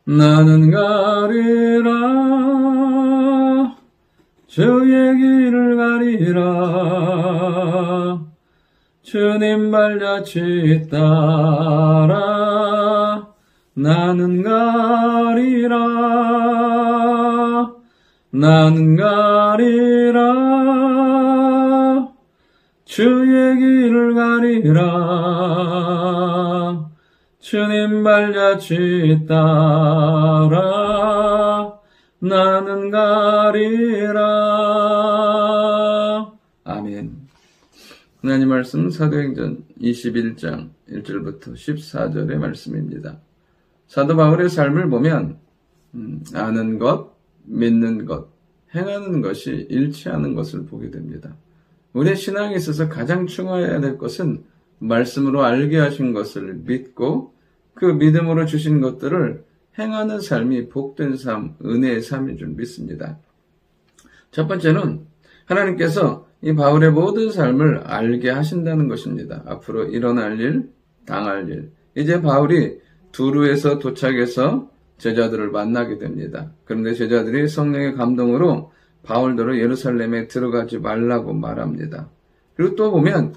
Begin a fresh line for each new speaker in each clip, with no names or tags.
나는 가리라 주의 길을 가리라 주님 발자취 따라 나는 가리라 나는 가리라 주의 길을 가리라 주님 발자취 따라 나는 가리라. 아멘. 하나님 말씀 사도행전 21장 1절부터 14절의 말씀입니다. 사도 바울의 삶을 보면 아는 것, 믿는 것, 행하는 것이 일치하는 것을 보게 됩니다. 우리의 신앙에 있어서 가장 중요해야 될 것은 말씀으로 알게 하신 것을 믿고 그 믿음으로 주신 것들을 행하는 삶이 복된 삶, 은혜의 삶인 줄 믿습니다. 첫 번째는 하나님께서 이 바울의 모든 삶을 알게 하신다는 것입니다. 앞으로 일어날 일, 당할 일. 이제 바울이 두루에서 도착해서 제자들을 만나게 됩니다. 그런데 제자들이 성령의 감동으로 바울더러 예루살렘에 들어가지 말라고 말합니다. 그리고 또 보면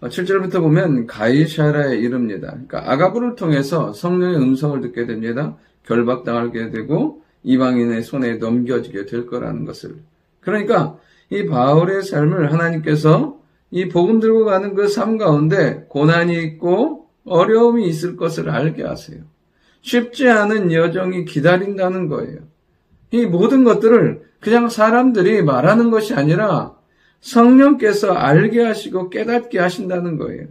7절부터 보면 가이사랴에 이릅니다. 그러니까 아가부를 통해서 성령의 음성을 듣게 됩니다. 결박당하게 되고 이방인의 손에 넘겨지게 될 거라는 것을. 그러니까 이 바울의 삶을 하나님께서 이 복음 들고 가는 그 삶 가운데 고난이 있고 어려움이 있을 것을 알게 하세요. 쉽지 않은 여정이 기다린다는 거예요. 이 모든 것들을 그냥 사람들이 말하는 것이 아니라 성령께서 알게 하시고 깨닫게 하신다는 거예요.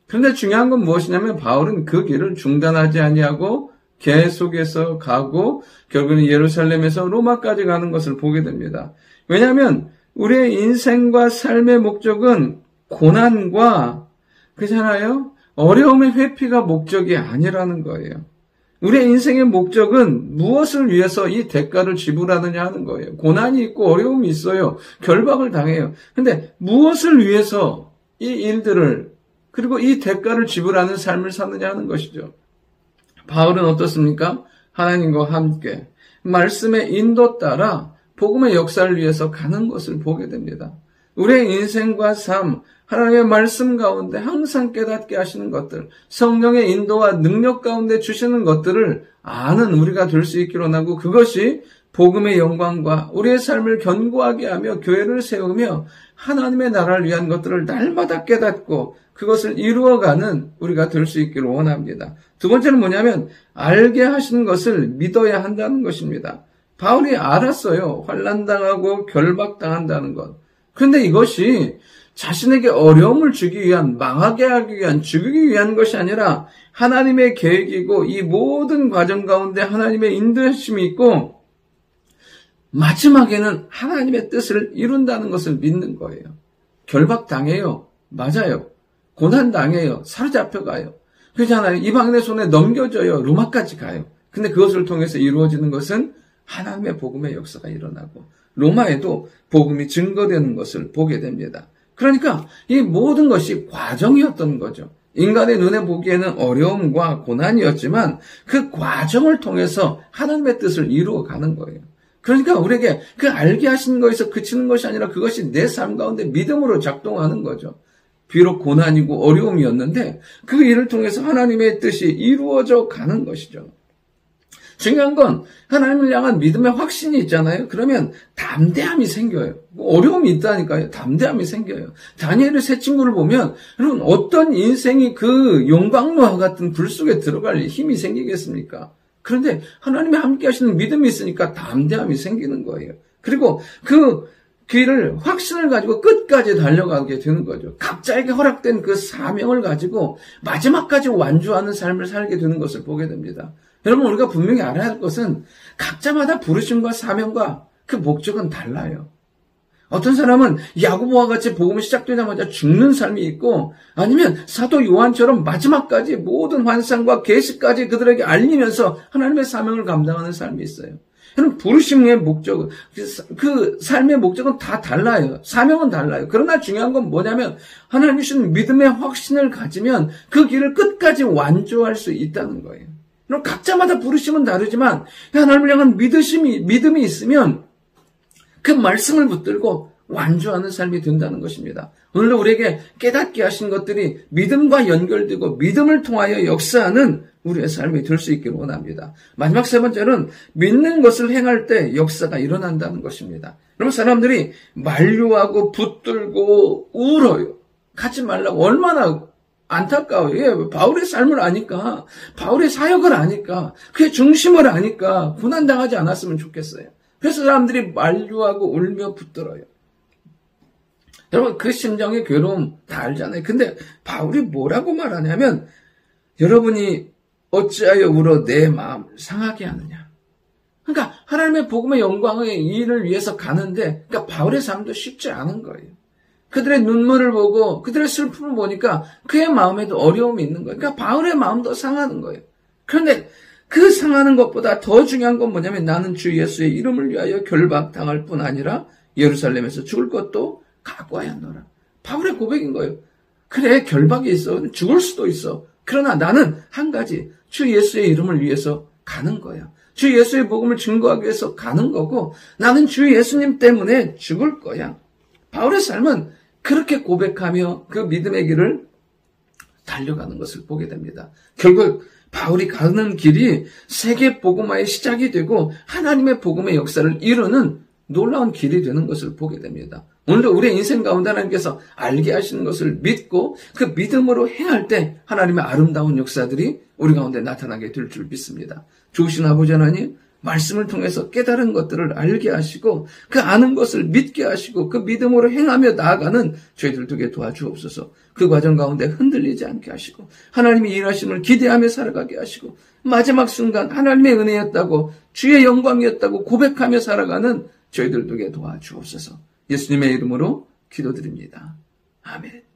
그런데 중요한 건 무엇이냐면 바울은 그 길을 중단하지 아니하고 계속해서 가고 결국은 예루살렘에서 로마까지 가는 것을 보게 됩니다. 왜냐하면 우리의 인생과 삶의 목적은 고난과 그렇잖아요. 어려움의 회피가 목적이 아니라는 거예요. 우리의 인생의 목적은 무엇을 위해서 이 대가를 지불하느냐 하는 거예요. 고난이 있고 어려움이 있어요. 결박을 당해요. 근데 무엇을 위해서 이 일들을 그리고 이 대가를 지불하는 삶을 사느냐 하는 것이죠. 바울은 어떻습니까? 하나님과 함께 말씀의 인도 따라 복음의 역사를 위해서 가는 것을 보게 됩니다. 우리의 인생과 삶, 하나님의 말씀 가운데 항상 깨닫게 하시는 것들, 성령의 인도와 능력 가운데 주시는 것들을 아는 우리가 될 수 있기를 원하고 그것이 복음의 영광과 우리의 삶을 견고하게 하며 교회를 세우며 하나님의 나라를 위한 것들을 날마다 깨닫고 그것을 이루어가는 우리가 될 수 있기를 원합니다. 두 번째는 뭐냐면 알게 하시는 것을 믿어야 한다는 것입니다. 바울이 알았어요. 환난당하고 결박당한다는 것. 그런데 이것이 자신에게 어려움을 주기 위한, 망하게 하기 위한, 죽이기 위한 것이 아니라 하나님의 계획이고 이 모든 과정 가운데 하나님의 인도하심이 있고 마지막에는 하나님의 뜻을 이룬다는 것을 믿는 거예요. 결박당해요. 맞아요. 고난당해요. 사로잡혀가요. 그렇잖아요. 이방인의 손에 넘겨져요. 로마까지 가요. 근데 그것을 통해서 이루어지는 것은 하나님의 복음의 역사가 일어나고 로마에도 복음이 증거되는 것을 보게 됩니다. 그러니까 이 모든 것이 과정이었던 거죠. 인간의 눈에 보기에는 어려움과 고난이었지만 그 과정을 통해서 하나님의 뜻을 이루어가는 거예요. 그러니까 우리에게 그 알게 하시는 것에서 그치는 것이 아니라 그것이 내 삶 가운데 믿음으로 작동하는 거죠. 비록 고난이고 어려움이었는데 그 일을 통해서 하나님의 뜻이 이루어져 가는 것이죠. 중요한 건 하나님을 향한 믿음의 확신이 있잖아요. 그러면 담대함이 생겨요. 어려움이 있다니까요. 담대함이 생겨요. 다니엘의 세 친구를 보면 여러분 어떤 인생이 그 용광로와 같은 불 속에 들어갈 힘이 생기겠습니까? 그런데 하나님이 함께 하시는 믿음이 있으니까 담대함이 생기는 거예요. 그리고 그 길을 확신을 가지고 끝까지 달려가게 되는 거죠. 각자에게 허락된 그 사명을 가지고 마지막까지 완주하는 삶을 살게 되는 것을 보게 됩니다. 여러분 우리가 분명히 알아야 할 것은 각자마다 부르심과 사명과 그 목적은 달라요. 어떤 사람은 야고보와 같이 복음이 시작되자마자 죽는 삶이 있고 아니면 사도 요한처럼 마지막까지 모든 환상과 계시까지 그들에게 알리면서 하나님의 사명을 감당하는 삶이 있어요. 여러분 부르심의 목적은 그 삶의 목적은 다 달라요. 사명은 달라요. 그러나 중요한 건 뭐냐면 하나님 주신 믿음의 확신을 가지면 그 길을 끝까지 완주할 수 있다는 거예요. 그럼 각자마다 부르심은 다르지만 하나님을 향한 믿음이 있으면 그 말씀을 붙들고 완주하는 삶이 된다는 것입니다. 오늘도 우리에게 깨닫게 하신 것들이 믿음과 연결되고 믿음을 통하여 역사하는 우리의 삶이 될 수 있기를 원합니다. 마지막 세 번째는 믿는 것을 행할 때 역사가 일어난다는 것입니다. 그러면 사람들이 만류하고 붙들고 울어요. 가지 말라고. 얼마나 안타까워요. 바울의 삶을 아니까, 바울의 사역을 아니까, 그의 중심을 아니까 고난당하지 않았으면 좋겠어요. 그래서 사람들이 만류하고 울며 붙들어요. 여러분, 그 심정의 괴로움 다 알잖아요. 근데 바울이 뭐라고 말하냐면, 여러분이 어찌하여 울어 내 마음을 상하게 하느냐. 그러니까 하나님의 복음의 영광의 일을 위해서 가는데, 그러니까 바울의 삶도 쉽지 않은 거예요. 그들의 눈물을 보고 그들의 슬픔을 보니까 그의 마음에도 어려움이 있는 거예요. 그러니까 바울의 마음도 상하는 거예요. 그런데 그 상하는 것보다 더 중요한 건 뭐냐면 나는 주 예수의 이름을 위하여 결박당할 뿐 아니라 예루살렘에서 죽을 것도 각오하였노라. 바울의 고백인 거예요. 그래, 결박이 있어. 죽을 수도 있어. 그러나 나는 한 가지, 주 예수의 이름을 위해서 가는 거야. 주 예수의 복음을 증거하기 위해서 가는 거고 나는 주 예수님 때문에 죽을 거야. 바울의 삶은 그렇게 고백하며 그 믿음의 길을 달려가는 것을 보게 됩니다. 결국 바울이 가는 길이 세계 복음화의 시작이 되고 하나님의 복음의 역사를 이루는 놀라운 길이 되는 것을 보게 됩니다. 오늘도 우리의 인생 가운데 하나님께서 알게 하시는 것을 믿고 그 믿음으로 행할 때 하나님의 아름다운 역사들이 우리 가운데 나타나게 될 줄 믿습니다. 좋으신 아버지 하나님, 말씀을 통해서 깨달은 것들을 알게 하시고 그 아는 것을 믿게 하시고 그 믿음으로 행하며 나아가는 저희들 되게 도와주옵소서. 그 과정 가운데 흔들리지 않게 하시고 하나님이 일하심을 기대하며 살아가게 하시고 마지막 순간 하나님의 은혜였다고 주의 영광이었다고 고백하며 살아가는 저희들 되게 도와주옵소서. 예수님의 이름으로 기도드립니다. 아멘.